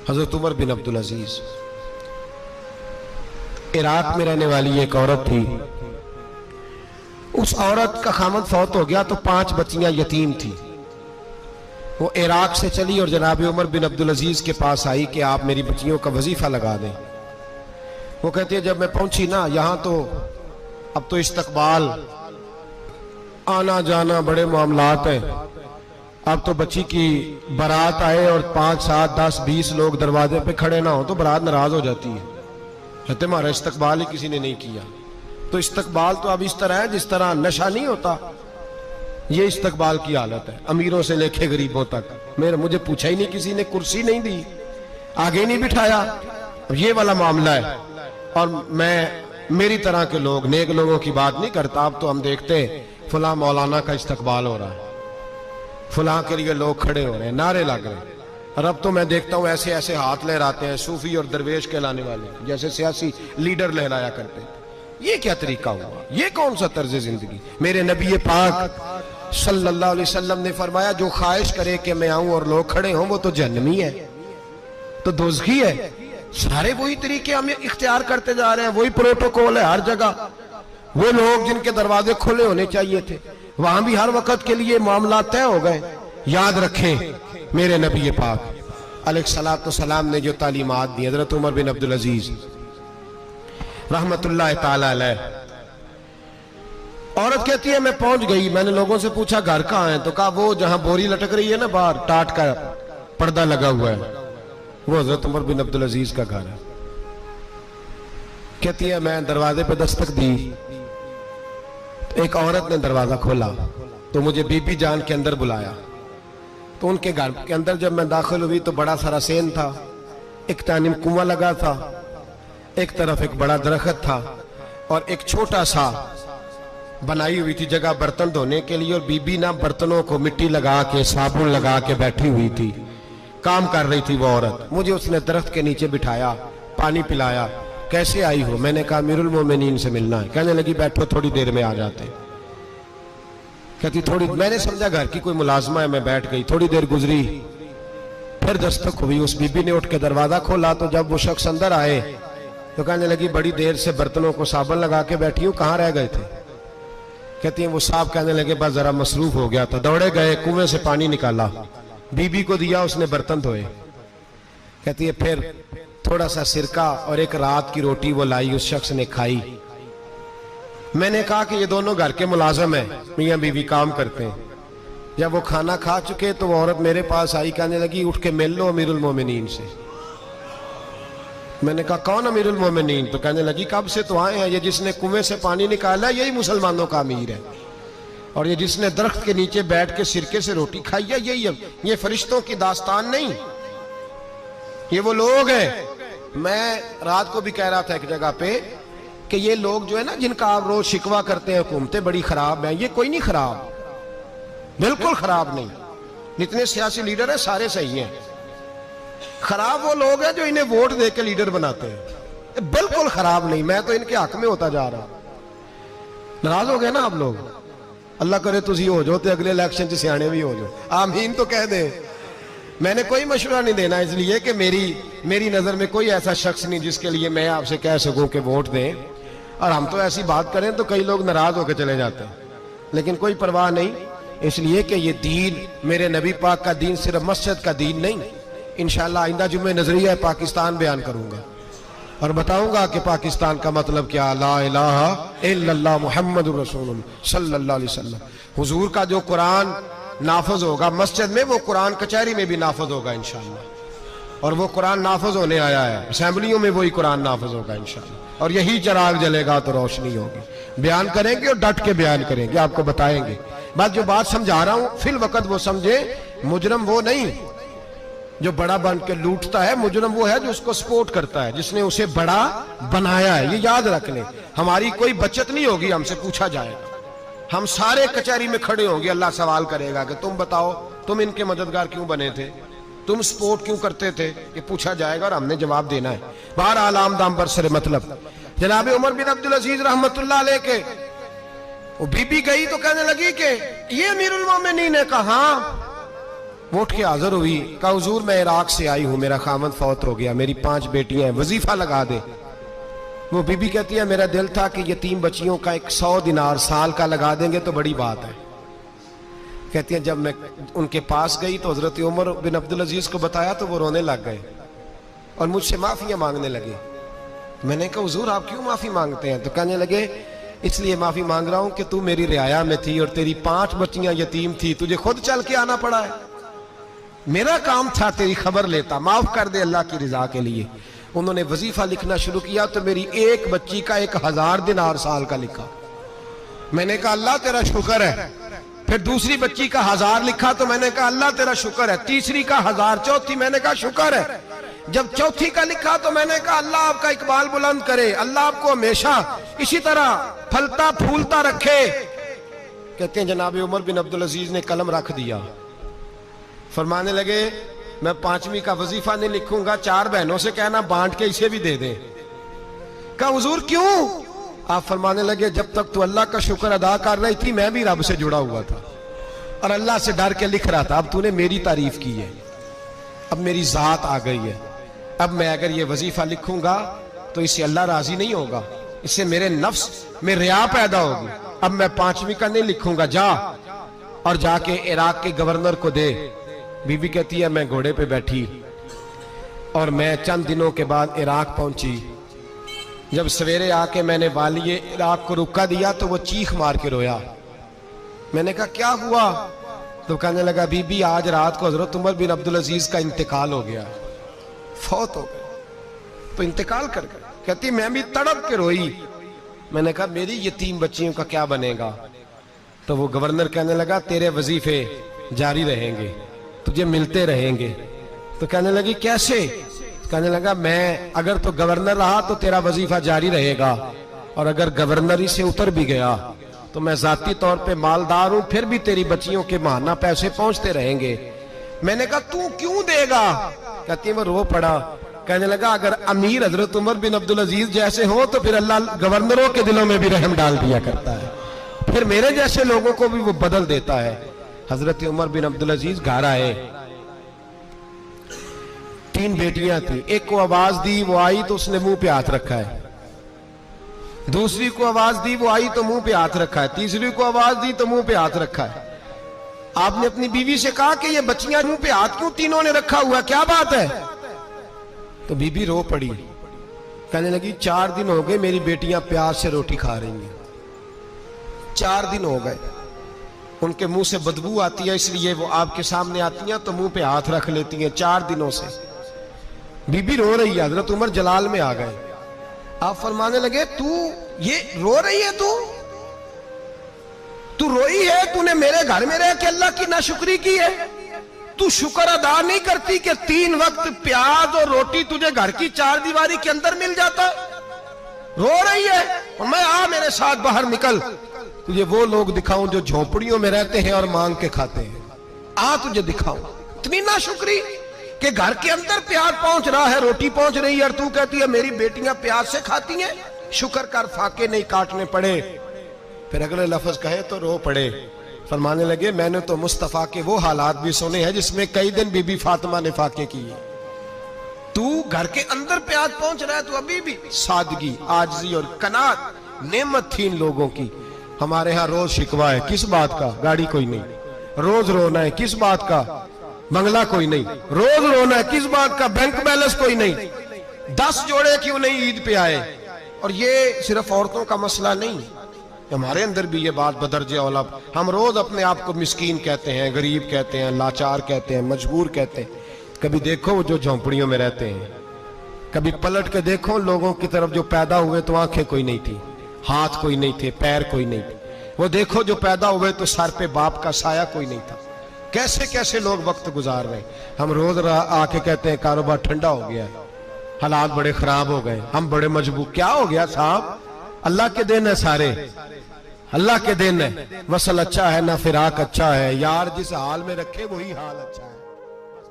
हजरत उमर बिन अब्दुल अजीज, Iraq में रहने वाली एक औरत थी। उस औरत का खामद फौत हो गया तो 5 बच्चियां यतीम थी। वो इराक से चली और जनाब उमर बिन अब्दुल अजीज के पास आई कि आप मेरी बच्चियों का वजीफा लगा दें। वो कहती है जब मैं पहुंची ना यहाँ तो अब तो इस्तकबाल आना जाना बड़े मामलात हैं। अब तो बच्ची की बारात आए और 5, 7, 10, 20 लोग दरवाजे पे खड़े ना हो तो बारात नाराज हो जाती है। कहते हमारा इस्तकबाल ही किसी ने नहीं किया। तो इस्तकबाल तो अब इस तरह है जिस तरह नशा नहीं होता, ये इस्तकबाल की हालत है, अमीरों से लेके गरीबों तक। मुझे पूछा ही नहीं किसी ने, कुर्सी नहीं दी, आगे नहीं बिठाया। अब ये वाला मामला है। और मैं मेरी तरह के लोग, नेक लोगों की बात नहीं करता। अब तो हम देखते हैं फुला मौलाना का इस्तकबाल हो रहा है, फुला के लिए लोग खड़े हो रहे हैं, नारे लग रहे हैं। और अब तो मैं देखता हूं ऐसे ऐसे हाथ लहराते हैं सूफी और दरवेश कहलाने वाले, जैसे सियासी लीडर लहराया करते हैं। ये क्या तरीका हुआ? ये कौन सा तर्ज जिंदगी? मेरे नबी पाक सल्लल्लाहु अलैहि वसल्लम ने फरमाया जो ख्वाहिश करे कि मैं आऊं और लोग खड़े हों वो तो जहन्नमी है, तो दोज़खी है। सारे वही तरीके हम इख्तियार करते जा रहे हैं, वही प्रोटोकॉल है हर जगह। वो लोग जिनके दरवाजे खुले होने चाहिए थे वहां भी हर वक्त के लिए मामला तय हो गए। याद रखें मेरे नबी पाक अलैहिस्सलातु वस्सलाम ने जो तालीमात दी, हजरत उमर बिन अब्दुल अजीज रहमतुल्लाह ताला अलैह। औरत कहती है मैं पहुंच गई, मैंने लोगों से पूछा घर कहाँ है, तो कहा वो जहां बोरी लटक रही है ना बाहर, टाट का पर्दा लगा हुआ है, वो हजरत उमर बिन अब्दुल अजीज का घर है। कहती है मैं दरवाजे पे दस्तक दी, एक औरत ने दरवाजा खोला तो मुझे बीबी जान के अंदर बुलाया। तो उनके घर के अंदर जब मैं दाखिल हुई तो बड़ा सारा सेन था, एक तानिम कुआं लगा था, एक तरफ एक बड़ा दरख्त था और एक छोटा सा बनाई हुई थी जगह बर्तन धोने के लिए। और बीबी ना बर्तनों को मिट्टी लगा के साबुन लगा के बैठी हुई थी, काम कर रही थी वो औरत। मुझे उसने दरख्त के नीचे बिठाया, पानी पिलाया। कैसे आई हो? मैंने कहा अमीरुल मोमिनीन से मिलना है। कहने लगी बैठो थोड़ी देर में आ जाते। कहती थोड़ी, मैंने समझा घर की कोई मुलाजमा है, मैं बैठ गई। थोड़ी देर गुजरी, फिर दस्तक हुई, उस बीबी ने उठ के दरवाजा खोला। तो जब वो शख्स अंदर आए तो कहने लगी बड़ी देर से बर्तनों को साबुन लगा के बैठी हूँ, कहाँ रह गए थे? कहती है वो साहब कहने लगे बस जरा मसरूफ हो गया था। दौड़े गए, कुएं से पानी निकाला, बीबी को दिया, उसने बर्तन धोए। कहती है फिर थोड़ा सा सिरका और एक रात की रोटी वो लाई, उस शख्स ने खाई। मैंने कहा कि ये दोनों घर के मुलाजम हैं, मियां बीवी काम करते हैं। जब वो खाना खा चुके तो वो औरत मेरे पास आई, कहने लगी उठ के मिल लो अमीरुल मोमिनीन से। मैंने कहा कौन अमीरुल मोमिनीन? तो कहने लगी कब से तो आए हैं, ये जिसने कुएं से पानी निकाला यही मुसलमानों का अमीर है, और ये जिसने दरख्त के नीचे बैठ के सिरके से रोटी खाई है यही है। ये फरिश्तों की दास्तान नहीं, ये वो लोग हैं। मैं रात को भी कह रहा था एक जगह पे कि ये लोग जो है ना जिनका आप रोज शिकवा करते हैं हुकूमतें बड़ी खराब हैं, ये कोई नहीं खराब, बिल्कुल खराब नहीं। जितने सियासी लीडर हैं सारे सही हैं। खराब वो लोग हैं जो इन्हें वोट दे के लीडर बनाते हैं, बिल्कुल खराब नहीं। मैं तो इनके हक में होता जा रहा। नाराज हो गए ना आप लोग? अल्लाह करे तुझी हो जाओ तो अगले इलेक्शन से सियाने भी हो जाओ, आमीन तो कह दे। मैंने कोई मशवरा नहीं देना इसलिए कि मेरी नजर में कोई ऐसा शख्स नहीं जिसके लिए मैं आपसे कह सकूं कि वोट दें। और हम तो ऐसी बात करें तो कई लोग नाराज होकर चले जाते हैं, लेकिन कोई परवाह नहीं, इसलिए कि ये दीन मेरे नबी पाक का दीन सिर्फ मस्जिद का दीन नहीं। इंशाअल्लाह आइंदा जुम्मे नजरिया पाकिस्तान बयान करूंगा और बताऊंगा कि पाकिस्तान का मतलब क्या, ला इलाहा इल्लल्लाह मुहम्मदुर रसूलुल्लाह सल्लल्लाहु अलैहि वसल्लम। हुजूर का जो कुरान नाफज होगा मस्जिद में, वो कुरान कचहरी में भी नाफज होगा इंशाअल्लाह। और वो कुरान नाफज होने आया है, असेंबलियों में वही कुरान नाफज होगा इंशाअल्लाह। और यही चिराग जलेगा तो रोशनी होगी। बयान करेंगे और डट के बयान करेंगे, आपको बताएंगे। बस जो बात समझा रहा हूं फिल वक्त वो समझे, मुजरम वो नहीं जो बड़ा बन के लूटता है, मुजरम वो है जो उसको सपोर्ट करता है, जिसने उसे बड़ा बनाया है। ये याद रख लें। हमारी कोई बचत नहीं होगी, हमसे पूछा जाएगा, हम सारे कचहरी में खड़े होंगे, अल्लाह सवाल करेगा कि तुम बताओ तुम इनके मददगार क्यों बने थे, तुम सपोर्ट क्यों करते थे, ये पूछा जाएगा और हमने जवाब देना है। बहरहाल आम दाम पर सरे मतलब जनाब उमर बिन अब्दुल अजीज रहमतुल्लाह अलैह के वो बीबी गई तो कहने लगी कि ये अमीरुल मोमिनीन ने कहा, वो उठ के हाजिर हुई, कहा हुजूर मैं इराक से आई हूं, मेरा खामद फौत हो गया, मेरी 5 बेटियां हैं, वजीफा लगा दे। वो बीबी कहती है मेरा दिल था कि यतीम बच्चियों का 100 दिनार साल का लगा देंगे तो बड़ी बात है। कहती है जब मैं उनके पास गई तो हजरत उमर बिन अब्दुल अजीज को बताया तो वो रोने लग गए और मुझसे माफियां मांगने लगे। मैंने कहा हुजूर आप क्यों माफी मांगते हैं? तो कहने लगे इसलिए माफी मांग रहा हूं कि तू मेरी रियाया में थी और तेरी 5 बच्चियां यतीम थी, तुझे खुद चल के आना पड़ा है। मेरा काम था तेरी खबर लेता, माफ कर दे अल्लाह की रिजा के लिए। उन्होंने वजीफा लिखना शुरू किया तो मेरी एक बच्ची का 1000 दिनार साल का लिखा। मैंने कहा अल्लाह तेरा शुक्र है। फिर दूसरी बच्ची का 1000 लिखा तो मैंने कहा अल्लाह तेरा शुक्र है। तीसरी का 1000, चौथी मैंने कहा शुक्र है। जब चौथी का लिखा तो मैंने कहा अल्लाह आपका इकबाल बुलंद करे, अल्लाह आपको हमेशा इसी तरह फलता फूलता रखे। कहते हैं जनाब उमर बिन अब्दुल अजीज ने कलम रख दिया, फरमाने लगे मैं 5वीं का वजीफा नहीं लिखूंगा, 4 बहनों से कहना बांट के इसे भी दे दे। कहा हुजूर क्यों? आप फरमाने लगे जब तक तू अल्लाह का शुक्र अदा कर रही थी मैं भी रब से जुड़ा हुआ था और अल्लाह से डर के लिख रहा था। अब तूने मेरी तारीफ की है, अब मेरी जात आ गई है, अब मैं अगर ये वजीफा लिखूंगा तो इससे अल्लाह राजी नहीं होगा, इससे मेरे नफ्स में रिया पैदा होगी। अब मैं 5वीं का नहीं लिखूंगा, जा और जाके इराक के गवर्नर को दे। बीबी कहती है मैं घोड़े पे बैठी और मैं चंद दिनों के बाद इराक पहुंची। जब सवेरे आके मैंने वाली इराक को रुका दिया तो वो चीख मार के रोया। मैंने कहा क्या हुआ? तो कहने लगा बीबी आज रात को हजरत उमर बिन अब्दुल अजीज का इंतकाल हो गया, फौत हो गया। तो इंतकाल कर गए। कहती मैं भी तड़प के रोई। मैंने कहा मेरी यतीम बच्चियों का क्या बनेगा? तो वो गवर्नर कहने लगा तेरे वजीफे जारी रहेंगे, तुझे मिलते रहेंगे। तो कहने लगी कैसे? कहने लगा मैं अगर तो गवर्नर रहा तो तेरा वजीफा जारी रहेगा और अगर गवर्नरी से उतर भी गया तो मैं जाती तौर पे मालदार हूं, फिर भी तेरी बच्चियों के माहाना पैसे पहुंचते रहेंगे। मैंने कहा तू क्यों देगा? कहती है वो रो पड़ा। कहने लगा अगर अमीर हजरत उमर बिन अब्दुल अजीज जैसे हो तो फिर अल्लाह गवर्नरों के दिलों में भी रहम डाल दिया करता है, फिर मेरे जैसे लोगों को भी वो बदल देता है। हजरत उमर बिन अब्दुल अजीज घर आए, 3 बेटियां थी। एक को आवाज दी, वो आई तो उसने मुंह पे हाथ रखा है। दूसरी को आवाज दी, वो आई तो मुंह पे हाथ रखा है। तीसरी को आवाज दी तो मुंह पे हाथ रखा है। आपने अपनी बीवी से कहा कि ये बच्चियां मुंह पे हाथ क्यों तीनों ने रखा हुआ, क्या बात है? तो बीबी रो पड़ी, कहने लगी 4 दिन हो गए मेरी बेटियां प्यास से रोटी खा रही हैं, 4 दिन हो गए, उनके मुंह से बदबू आती है इसलिए वो आपके सामने आती हैं तो मुंह पे हाथ रख लेती हैं 4 दिनों से। बीबी रो रही है। हजरत उमर जलाल में आ गए। आप फरमाने लगे तू ये रो रही है, तू रोई है, तूने मेरे घर में रह के अल्लाह की नाशुक्री की है, तू शुक्र अदा नहीं करती कि 3 वक्त प्याज और रोटी तुझे घर की 4 दीवारी के अंदर मिल जाता? रो रही है और मैं आ मेरे साथ बाहर निकल, तुझे वो लोग दिखाऊं जो झोपड़ियों में रहते हैं और मांग के खाते हैं, आ तुझे दिखाऊं। इतनी नाशुक्री कि घर के अंदर प्याज पहुंच रहा है, रोटी पहुंच रही है और तू कहती है मेरी बेटियां प्याज से खाती हैं, शुक्र कर फाके नहीं काटने पड़े। फिर अगले लफ्ज कहे तो रो पड़े। फरमाने लगे मैंने तो मुस्तफा के वो हालात भी सुने हैं जिसमें कई दिन बीबी फातिमा ने फाके किए। तू घर के अंदर प्याज पहुंच रहा है, तो अभी भी सादगी, आजिज़ी और कनात नेमत थी इन लोगों की। हमारे यहाँ रोज शिकवा है, किस बात का? गाड़ी कोई नहीं। रोज रोना है, किस बात का? बंगला कोई नहीं। रोज रोना है, किस बात का? बैंक बैलेंस कोई नहीं। 10 जोड़े क्यों नहीं ईद पे आए? और ये सिर्फ औरतों का मसला नहीं, हमारे अंदर भी ये बात बदरजे औला। हम रोज अपने आप को मिस्कीन कहते हैं, गरीब कहते हैं, लाचार कहते हैं, मजबूर कहते हैं। कभी देखो वो जो झोंपड़ियों में रहते हैं, कभी पलट के देखो लोगों की तरफ जो पैदा हुए तो आंखें कोई नहीं थी, हाथ कोई नहीं थे, पैर कोई नहीं थे। वो देखो जो पैदा हुए तो सर पे बाप का साया कोई नहीं था। कैसे कैसे लोग वक्त गुजार रहे। हम रोज आके कहते हैं कारोबार ठंडा हो गया, हालात बड़े खराब हो गए, हम बड़े मजबूर। क्या हो गया साहब? अल्लाह के दिन है, सारे अल्लाह के दिन है। वसल अच्छा है ना फिराक अच्छा है, यार जिस हाल में रखे वही हाल अच्छा है।